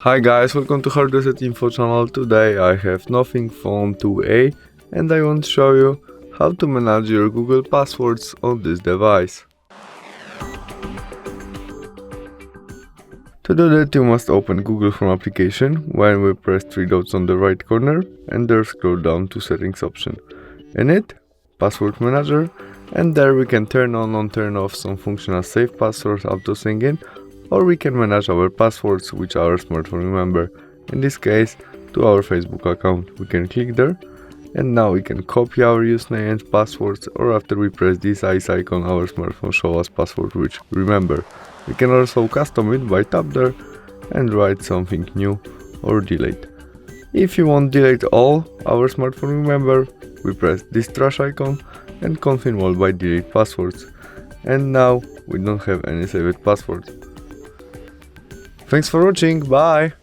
Hi guys, welcome to Hard Reset Info channel. Today I have Nothing Phone 2A and I want to show you how to manage your Google passwords on this device. To do that, you must open Google Chrome application when we press three dots on the right corner and there scroll down to settings option. In it, password manager, and there we can turn on or turn off some function as save passwords, auto sync in, or we can manage our passwords which our smartphone remember. In this case, to our Facebook account. We can click there and now we can copy our username and passwords, or after we press this ice icon our smartphone show us password which remember. We can also custom it by tap there and write something new or delete. If you want delete all our smartphone remember, we press this trash icon and confirm all by delete passwords. And now we don't have any saved passwords. Thanks for watching, bye!